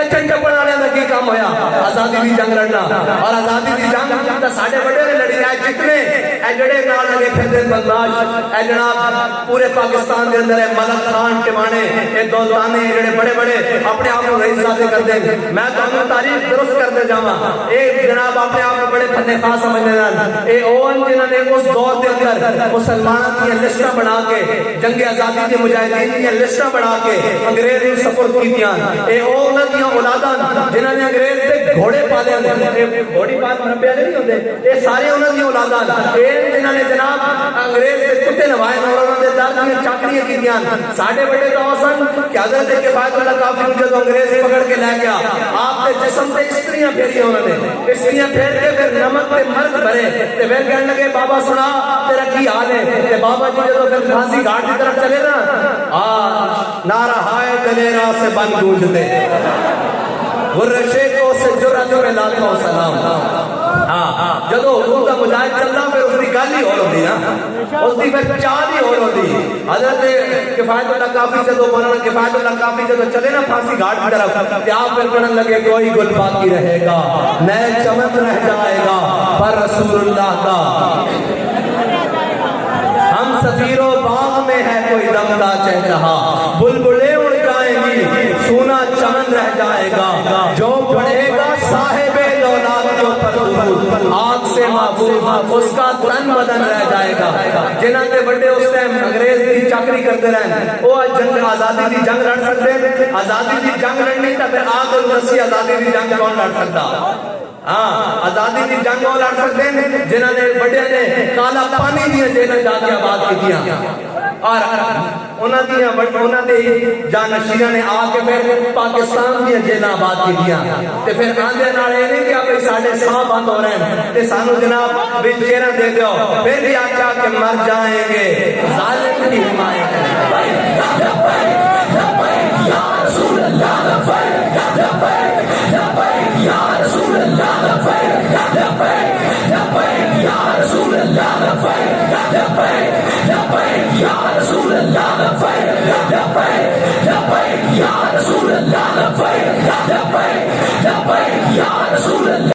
नचन टप्पण वाले का की काम होया आजादी की जंग लड़ना और आजादी की जंग तो साडे बड़े ने लड़ी है जितने ए जड़े नाल लगे फिरदे बदमाश ए जनाब पूरे पाकिस्तान के अंदर है मलक खान टिमाने ए दौलताने जड़े बड़े बड़े अपने आप को रईस साथे करते मैं तुहानू तारीफ दुरुस्त करते जावां ए जनाब अपने आप को बड़े फन्ने खा समझदे नाल ए ओन जिन्होंने उस दौर के अंदर मुसलमानों की लिस्टां बना के जंग आजादी के मुजाहिदीन की लिस्टां बना के अंग्रेज को सपोर्ट कीतियां ए उन्हां दी औलादां जिन्हां ने अंग्रेज दे घोड़े पाले ए घोड़ी पाल मरबे नहीं होंदे ए सारे उन्हां दी औलादां ए जिन्हां ने जनाब अंग्रेज दे कुत्ते नवाए और उन्हां दे दर्द दी चाकरियां कीतियां साडे बड़े तो सन कि हजरत किफायतुल्लाह काफी को जब अंग्रेज पकड़ के ले गया आप दे जिस्म पे स्त्रियां फेरी उन्होंने स्त्रियां फेर के फिर नमक ते मर्द भरे ते फिर कहने लगे बाबा सुना तेरा की हाल है ते बाबा जी जब फिर फांसी घाट की तरफ चले ना नारा हाय दलेरा से बन गूंजते गुर्रशे को से जुर्रत में लाता हूं सलाम जदों हुकूम का मुजाहिद चलदा फिर उसकी गल ही और होंदी ना उसकी फिर चाल ही और होंदी हजरत किफायतुल्लाह काफी जदों मौलाना किफायतुल्लाह काफी जदों चले ना फांसी घाट की तरफ ते आप फिर पढ़ने लगे कोई गुल बाकी रहेगा नए चमन रह जाएगा पर रसूलुल्लाह का हम सफीरो बाग में है कोई दमदा चह रहा बुलबुलें उड़ जाएंगी सोना चमन रह जाएगा जो पढ़ेगा साहिबे दौलत के ऊपर आग से महफूज उसका तन बदन रह जाएगा जिन्हां दे बड़े उस टाइम अंग्रेज की चाकरी करते रहे वो जंग आजादी की जंग लड़ सकते आजादी की जंग लड़नी तो फिर आग और रस्सी आजादी की जंग कौन लड़ सकता आजादी की जंग वो लड़ सकते हैं जिन्हां ने बड़े ने काला पानी दी जेल जाके आबाद कीतियां और उन्हां दे जानशीनां ने आके फिर पाकिस्तान दी जेल आबाद कीतियां ते फिर आंदे नाल ये नहीं कि आप साडे साह बंद हो रहे हैं ते सानू जनाब भी चेहरा दे दो फिर भी आख्या कि मर जाएंगे जालिम की हिमायत या रसूल अल्लाह या रसूल अल्लाह या रसूल अल्लाह या रसूल